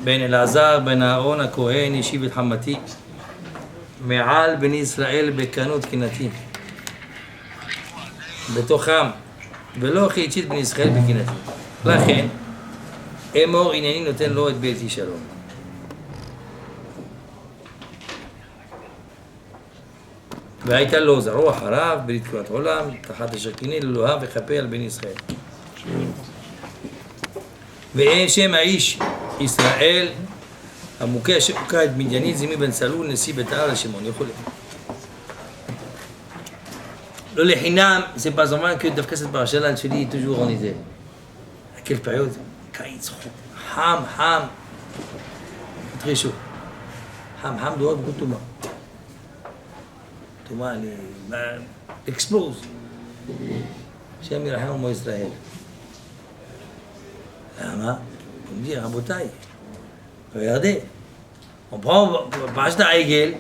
בין אלעזר בן אהרון הכהן השיב את חמתי מעל בני ישראל בקנות קנאתי בתוכם ולא חידשי את בני ישראל בקנאתי לכן אמור הנני נותן לו את ביתי שלום. והייתה לו זרוע אחריו בלתקועת עולם תחת אשר קינא לאלוהיו וכפר על בני ישראל. ואין שם האיש ישראל המוכה אשר הוכה את מדיינית זימי בן צלול נשיא בית העל לשמעון יכול. לא לחינם, c'est pas normal que דווקא cette parasha là je lis toujours en été. À quelle période? קיץ חם très chaud. חם דוהר beaucoup טומאה. טומאה explose. השם ירחם עמו ישראל. למה? on me dit רבותיי, regardez, on prend page d'Aigel,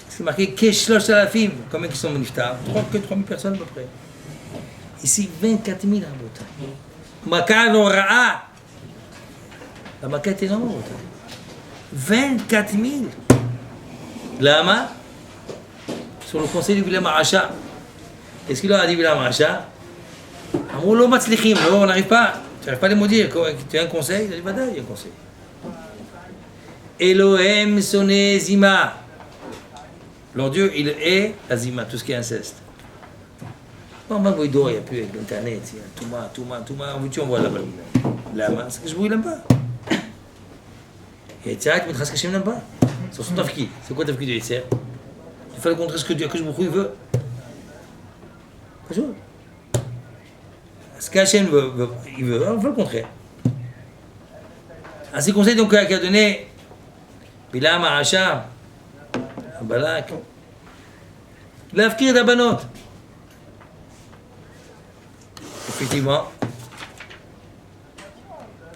c'est marqué כ-3,000, combien qui sont נפטר? que 3,000 personnes à peu près. Ici 24,000 רבותיי. מכה נוראה. המכה était énorme רבותיי. 24,000. למה? sur le conseil du Bilam Aracha. Qu'est-ce qu'il leur a dit Bilam Aracha? אמרו לא מצליחים, לא, on n'arrive pas. Tu n'arrives pas à les maudire, tu as un conseil? Il a dit, bah, il y a un conseil. Elohim sonné Zima. Leur Dieu, il est la Zima, tout ce qui est inceste. Bon, maintenant, il n'y a plus avec l'internet, il y a Touma, on voit là-bas. Là-bas, c'est que je ne l'aime pas. Et Yitzhak, mais Hashem n'aime pas. C'est son tafki. C'est quoi le tafki de Yitzhak? Il fallait contrer ce que Dieu, que je vous veut. Bonjour. Ce qu'Hachem veut, il veut, on veut le contraire. À ces conseils donc qu'a donné Bilam Aracha, Balak, l'afkir d'abanot. Effectivement,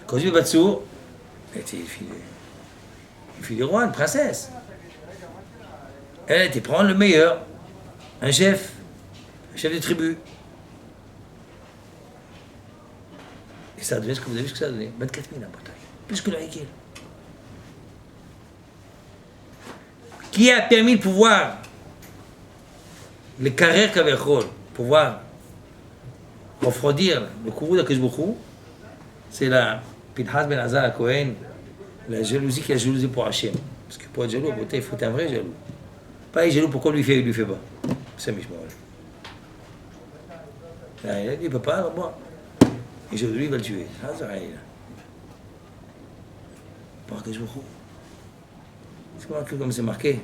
quand Dieu Batsour, elle était une fille du roi, une princesse. Elle était prendre le meilleur, un chef de tribu. Et ça a donné ce que vous avez vu ce que ça a donné. 24,000 à bataille. Plus que le Haïkel. Qui a permis de pouvoir, le carré qu'avait Chol, pouvoir refroidir le courroux d'Akadosh Baruch Hu, c'est la Pinhas ben Azar à Cohen, la jalousie qu'il a jalousée pour Hachem. Parce que pour être jaloux, il faut être un vrai jaloux. Pas être jaloux pourquoi lui fait, il lui fait pas. C'est Mishma. Il a dit, papa, alors moi. Et lui, il va le tuer. Ah, c'est rien. Par que je vous c'est marqué comme c'est marqué.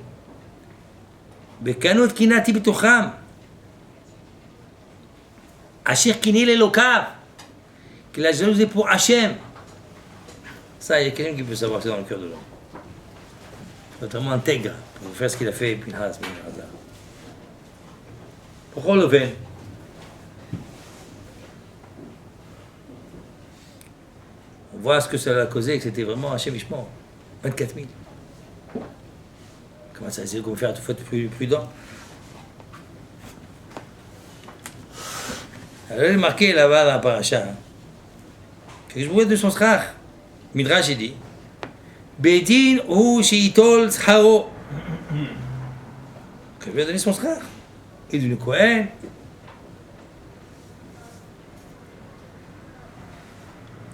Bekanot kinati bitocham. Asher kini lelokav. Qu'il a jalousé pour Hachem. Ça, il y a quelqu'un qui peut savoir ça dans le cœur de l'homme. Il faut être vraiment intègre pour faire ce qu'il a fait Pinhas ben Azar. Pourquoi on le fait? On voit ce que ça a causé, que c'était vraiment Hachem Ishmael. 24,000. Comment ça, c'est qu'on faire tout faut être plus prudent. Alors il est marqué là-bas dans la paracha, que je vois de son frère, Midrash il dit, Bedin ou Sheitol Zharo. Que lui a donné son frère. Il est devenu Kohen.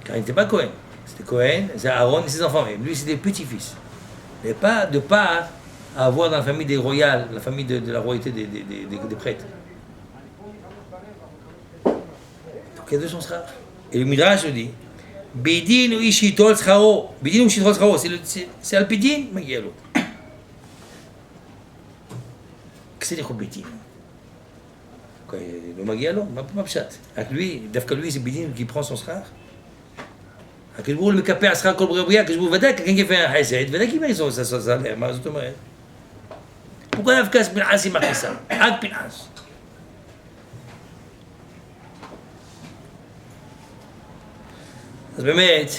Car il n'était pas Cohen. C'était Cohen, c'est Aaron et ses enfants. Mais lui, c'était petits-fils. Mais pas de part à avoir dans la famille des royales, la famille de la royauté des prêtres. Donc il y a deux sons rares. Et le Midrash nous dit Bidin ou Ishitol Zcharo. Bidin ou Ishitol Zcharo, c'est Alpidin, mais il y a l'autre. Qu'est-ce que c'est que Bidin? Le Magialo, pas pchat. Avec lui, d'abord lui, c'est Bidin qui prend son frère. הכדבור מקפח שכר כל בריאה, הכדבור ודאי, כן כפי החסד, ודאי כי מייסו עשה להם, מה זאת אומרת? פוקו נפקס פנחס עם הכניסה, עד פנחס. אז באמת,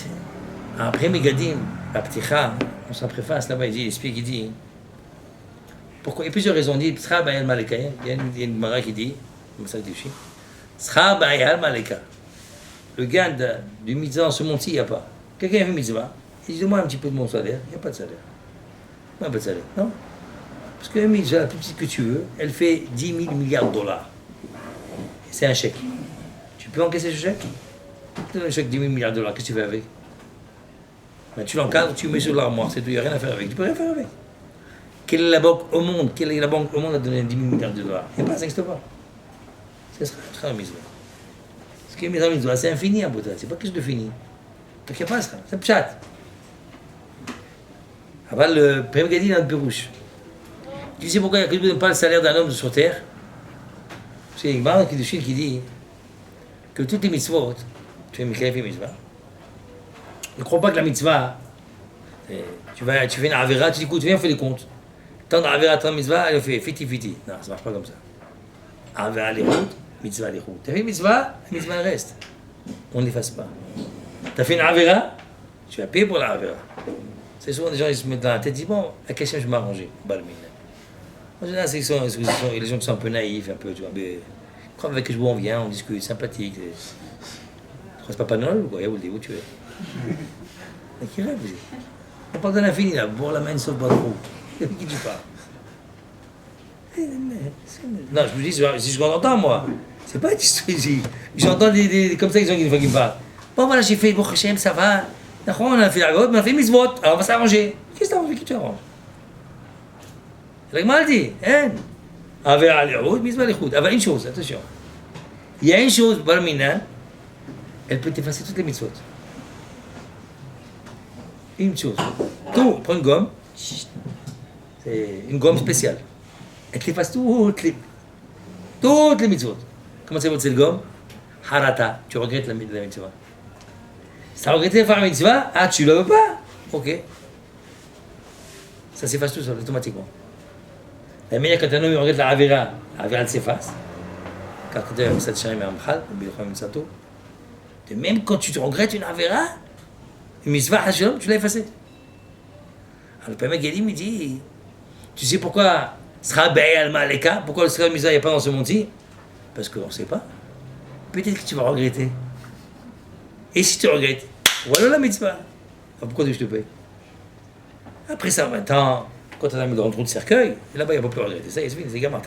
après מגדים, הפתיחה, on s'en préface là-bas, il explique, il dit, pourquoi, il y a plusieurs raisons, il dit, שכר בעיה מלכה, il y a une Gemara qui dit, שכר בעיה מלכה. Le gain du mitzvah en ce monde-ci, il n'y a pas. Quelqu'un a fait mitzvah, Il dit, donne-moi un petit peu de mon salaire. Il n'y a pas de salaire. Il n'y a pas de salaire, non. Parce que la mitzvah, la plus petite que tu veux, elle fait 10 000 milliards de dollars. C'est un chèque. Tu peux encaisser ce chèque? Tu donnes un chèque de 10 000 milliards de dollars, qu'est-ce que tu fais avec? Ben, tu l'encadres, tu le mets sur l'armoire, c'est tout, il n'y a rien à faire avec. Tu peux rien faire avec. Quelle est la banque au monde? Quelle est la banque au monde à donner 10 000 milliards de dollars? Il n'y a pas, ça n'existe pas. Ce sera la mitzvah. Ce qui est mis en mitzvah, c'est infini à Bouddha, c'est pas quelque chose de fini. Donc il n'y a pas ça, c'est pchat. Avant le premier gars dit dans le Pérouche. Tu sais pourquoi il n'y a pas le salaire d'un homme sur terre? C'est une barre qui dit que toutes les mitzvot, tu fais une mitzvah, ne crois pas que la mitzvah, tu fais une avera, tu dis écoute, viens, on fait les comptes. Tant d'avera, tant de mitzvah, elle fait fiti. Non, ça ne marche pas comme ça. Avera les routes, mitzvah les routes. Tu as fait une mitzvah, la mitzvah elle reste. On ne l'efface pas. Tu as fait une avera, tu vas payer pour la avera. C'est souvent des gens qui se mettent dans la tête, ils disent bon, la question, je vais m'arranger. En général, c'est les gens qui sont un peu naïfs, un peu, tu vois, mais quand avec vous on vient, on discute, sympathique. C'est pas Noël ou quoi, vous le dites, où tu es. Mais qui rêve, vous on parle de l'infini là, boire la main sauf pas trop. Avec qui tu parles? Non, je vous dis, si je m'entends moi, c'est pas ici. J'entends des comme ça, ils me parlent. Bon voilà, j'ai fait, bon Hachem, ça va. On a fait la goutte, on a fait mitzvot, alors on va s'arranger. Qu'est-ce que t'as envie que tu arranges? الرجل dit, hein? Avec les routes, mitzvah les routes. Avec une chose, attention. Il y a une chose, Barminan, elle peut effacer toutes les mitzvot. Une chose. Tout, prends une gomme, c'est une gomme spéciale. Elle efface toutes les mitzvot. Comment c'est votre cette gomme? Harata, tu regrettes la mitzvah. Si tu regrettes de faire la mitzvah, ah, tu ne le veux pas? Ok. Ça s'efface tout seul, automatiquement. La manière quand un homme regarde la avera s'efface. Quand tu as cette chaîne de même quand tu te regrettes une avera, une mitzvah Hashem, tu l'as effacée. Alors le Père Gadim me dit, tu sais pourquoi sera al maleka, pourquoi le sera mitzvah n'est pas dans ce monde-ci? Parce qu'on ne sait pas. Peut-être que tu vas regretter. Et si tu regrettes, voilà la mitzvah. Alors pourquoi je te paye? Après ça, 20 ans. Quand on a mis dans le trou de cercueil, là-bas, il n'y a pas plus regretter. Ça y est, c'est fini, c'est gamin.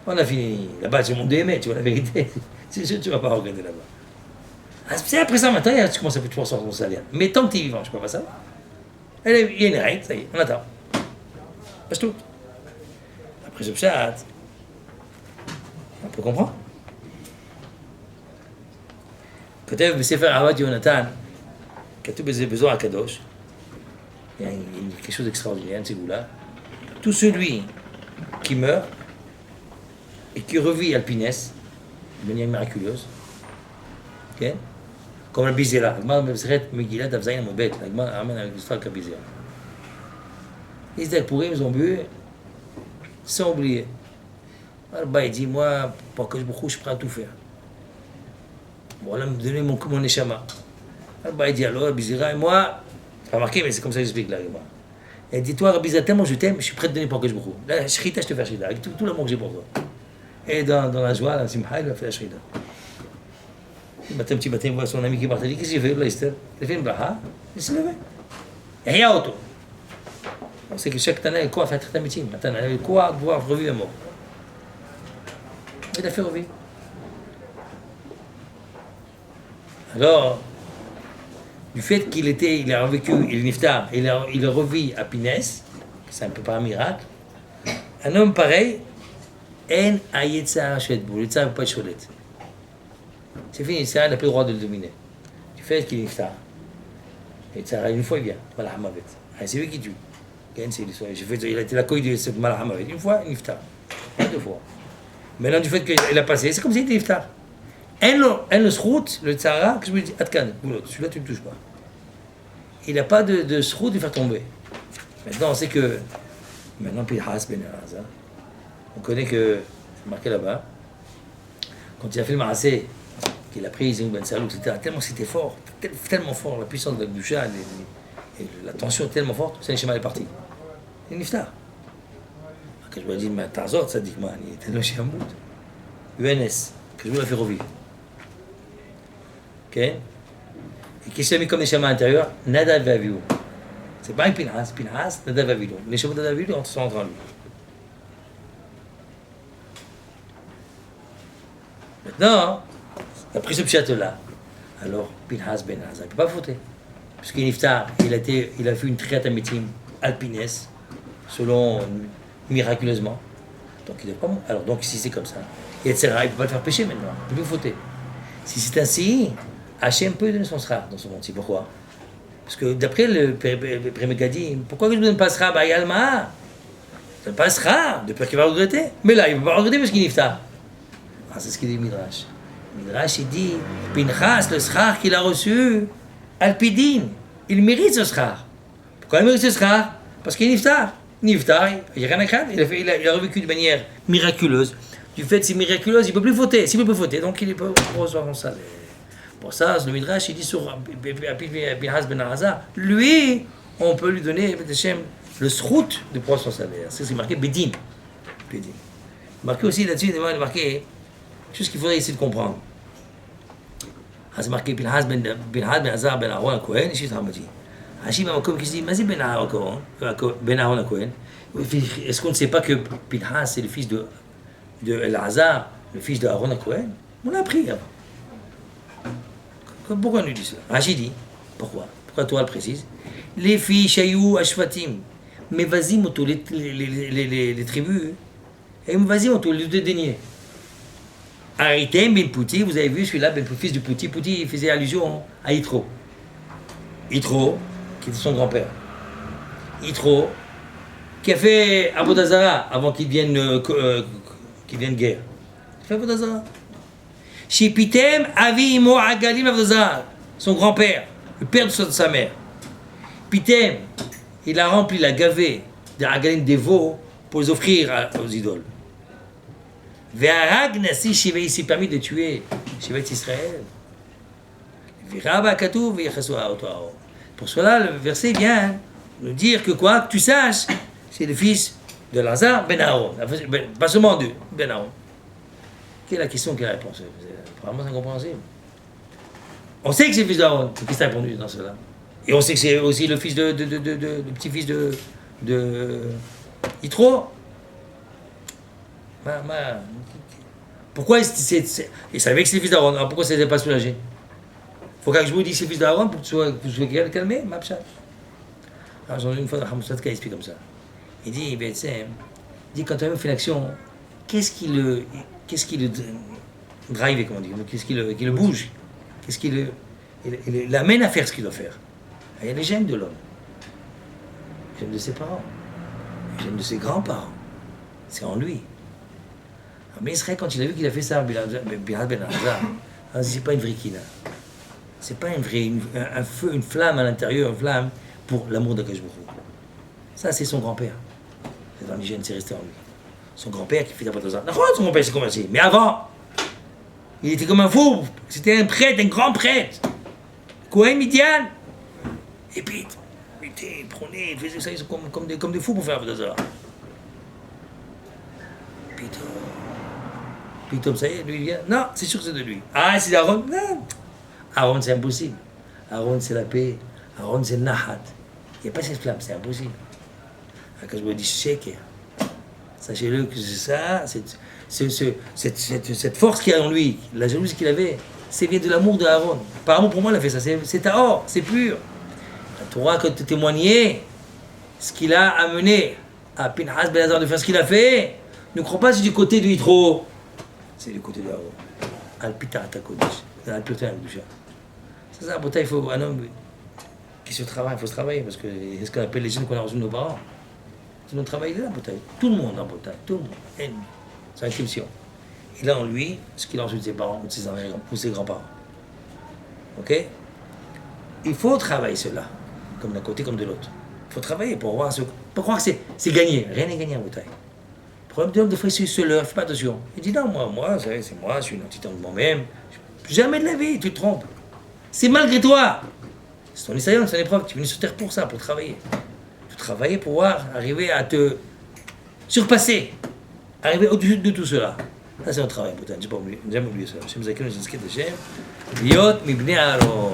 On a fini. Là-bas, c'est le monde aimé, tu vois la vérité. C'est sûr que tu ne vas pas regretter là-bas. C'est après ça, maintenant, tu commences à pouvoir sortir ton salaire. Mais tant que tu es vivant, je ne peux pas ça. Il y a une règle, ça y est, on attend. C'est tout. Après ce chat, on peut comprendre. Quand tu as Sefer Ahavat Yonatan, quand tu as besoin à Kadosh, il y a quelque chose d'extraordinaire, un là. Tout celui qui meurt et qui revit alpinès, de manière miraculeuse, okay? Comme la Bizera, Megillat Avzaïn Mobet, la ramène avec l'histoire de la Bizera. Ils disent pour eux, ils ont bu sans oublier. Il dit moi, pour que je me couche, je suis prêt à tout faire. Bon, là, me donner mon neshama. Il dit alors, la Bizera et moi, pas marqué, mais c'est comme ça que j'explique là. Elle dit, toi, Rabbi Zera, tellement je t'aime, je suis prêt à te donner pour que je me couche. Là, Shrita, je te fais Shrita, avec tout l'amour que j'ai pour toi. Et dans la joie, dans Simcha, il a fait la Shrita. Le matin, petit matin, il voit son ami qui partait, il dit, qu'est-ce qu'il fait, Esther? Il a fait une braha, il s'est levé. Et rien autour. On sait que chaque tana a quoi à faire très métier. Maintenant, il a quoi à pouvoir revivre un mort. Il a fait revivre. Alors, du fait qu'il a revécu, il est niftar, il a revu à Pinès, c'est un peu pas un miracle, un homme pareil, en ayetza shedbou, le tzar ne peut pas être cholette. C'est fini, ça, il n'a plus le droit de le dominer. Du fait qu'il est niftar. Et ça, une fois, il vient, Malahamavet. C'est lui qui tue. C'est l'histoire. Il a été la couille de ce Malahamavet. Une fois, niftar. Deux fois. Maintenant, du fait qu'il a passé, c'est comme s'il était niftar. Un le srout, le tzara, que je me dis, Atkan, celui-là tu ne touches pas. Il n'a pas de srout de faire tomber. Maintenant, on sait que, maintenant, Pinhas Ben Elazar, on connaît que, c'est marqué là-bas, quand il a fait le Maasé, qu'il a pris Zing Ben Salou, etc., tellement c'était fort, tellement fort, la puissance de la Gdusha, et la tension tellement forte, c'est Neshama est parti. C'est Niftar. Quand je me dis, mais Tarzot, ça dit que il était là chez Hamoud. UNS, que je vous la fais revivre. Ok? Et qu'est-ce qu'il a mis comme Neshama à l'intérieur? Nadav et Avihu. C'est pas un Pinhas, Nadav et Avihu. Les Neshama Nadav et Avihu sont en lui. Maintenant, après ce pshat-là, alors Pinhas ben Elazar, il ne peut pas fauter. Parce qu'il Niftar, il a fait une triat amitim alpines, selon miraculeusement. Donc il n'est pas bon. Alors donc si c'est comme ça, etc., il ne peut pas le faire pécher maintenant, il peut fauter. Si c'est ainsi, Hachem peut donner son sera dans son monde. C'est pourquoi? Parce que d'après le Prémégadim, pourquoi je ne donne pas sera? Bah Yalma, je ne donne pas sera, de peur qu'il va regretter. Mais là, il ne va pas regretter parce qu'il Niftar. Ah, c'est ce qu'il dit Midrash. Midrash, il dit, Pinchas, le schar qu'il a reçu, Alpidin, il mérite ce schar. Pourquoi il mérite ce schar? Parce qu'il est niftar. Niftar, il n'y a rien à craindre. Il a revécu de manière miraculeuse. Du fait que c'est miraculeuse, il ne peut plus fauter. S'il ne peut plus fauter, donc il peut recevoir son salaire. Pour ça, le Midrash, il dit sur Pinchas ben Elazar, lui, on peut lui donner le srout de prendre son salaire. C'est ce qui est marqué Bedin. Marqué aussi là-dessus, il est marqué tout ce qu'il faudrait essayer de comprendre. C'est marqué Pinchas ben Elazar ben Aaron HaKohen, ici c'est Ramadi. Hachim a un qui se dit, mais c'est ben Aaron HaKohen. Est-ce qu'on ne sait pas que Pinchas c'est le fils de Elazar, le fils de Aaron HaKohen? On l'a appris avant. Pourquoi on nous dit cela? Rachid dit, pourquoi toi le précise? Les filles Shayou Ashvatim, mais vas-y moto les tribus, et vas-y moto les dédaigner. Aritem Ben Pouti, vous avez vu celui-là, Ben Pouti, fils de Pouti. Pouti, il faisait allusion à Yitro. Yitro, qui était son grand-père. Yitro, qui a fait Abodazara avant qu'il vienne guerre. Il fait Abodazara. Shipitem Avi Imo Agalim Abodazara, son grand-père, le père de sa mère. Pitem, il a rempli la gavée des Agalim des veaux pour les offrir aux idoles. Ve'arag nasi Shivei, il s'est permis de tuer Shivei Israël. Pour cela, le verset vient nous dire que quoi? Que tu saches, c'est le fils de Lazare ben Aaron. Pas seulement de ben Aaron. Quelle est la question, quelle est la réponse? C'est vraiment incompréhensible. On sait que c'est le fils d'Aaron. Qu'est-ce qui a répondu dans cela? Et on sait que c'est aussi le fils le petit-fils de Yitro. Pourquoi il savait que c'est le fils d'Aaron? Alors pourquoi ça n'était pas soulagé? Il faut que je vous dise c'est le fils d'Aaron pour que tu sois calmé, ma pchat. Alors j'en ai une fois dans Hamoussat qui explique comme ça. Il dit, quand un homme fait une action, qu'est-ce qui le drive, comment dire, qu'est-ce qui le bouge? Qu'est-ce qui l'amène à faire ce qu'il doit faire? Il y a les gènes de l'homme. Les gènes de ses parents. Les gènes de ses grands-parents. C'est en lui. Mais Israël, quand il a vu qu'il a fait ça, Pinchas ben Elazar, c'est pas une vraie kina. C'est pas un feu, une flamme à l'intérieur, une flamme pour l'amour d'Akadosh Baruch Hu. Ça, c'est son grand-père. C'est dans l'hygiène, c'est resté en lui. Son grand-père qui fait la Abodazara. Son grand-père s'est converti. Mais avant, il était comme un fou. C'était un prêtre, un grand prêtre. Kohen Midian. Et puis, il prenait, il faisait ça, comme des fous pour faire la Abodazara. Puis ça y est, lui il vient. Non, c'est sûr que c'est de lui. Ah, c'est Aaron? Non. Aaron, c'est impossible. Aaron, c'est la paix. Aaron, c'est le nahat. Il n'y a pas cette flamme, c'est impossible. Quand je me dis sheker, sachez-le que c'est ça, cette force qu'il y a en lui, la jalousie qu'il avait, c'est vient de l'amour de Aaron. Par amour pour moi, il a fait ça. C'est tahor, c'est pur. La Torah, quand tu témoignais ce qu'il a amené à Pinchas ben Elazar de faire ce qu'il a fait, ne crois pas que c'est du côté de Yitro. C'est du côté de Aaron. Al-Pita Kodesh. Al-Pita Al-Gusha. C'est ça, il faut un homme qui se travaille, il faut se travailler, parce que c'est ce qu'on appelle les jeunes qu'on a reçus de nos parents. C'est notre travail là, tout le monde en Bretagne, tout le monde. C'est une mission. Il a en lui ce qu'il a reçu de ses parents, ou de ses arrière ou de ses grands-parents. Ok? Il faut travailler cela, comme d'un côté comme de l'autre. Il faut travailler pour voir pour croire que c'est gagné. Rien n'est gagné en Bretagne. Le problème de l'homme, des fois, il se leurre, fais pas attention. Il dit non, moi, c'est moi, je suis une entité de moi-même. Jamais de la vie, tu te trompes. C'est malgré toi. C'est ton essayant, c'est ton épreuve. Tu es venu sur terre pour ça, pour travailler. Tu travailler pour pouvoir arriver à te surpasser, arriver au-dessus de tout cela. Ça, c'est un travail, putain, j'ai jamais oublié ça. Shem Zaken, Shem Zaken, Shem Yot, Mibnei Aaron.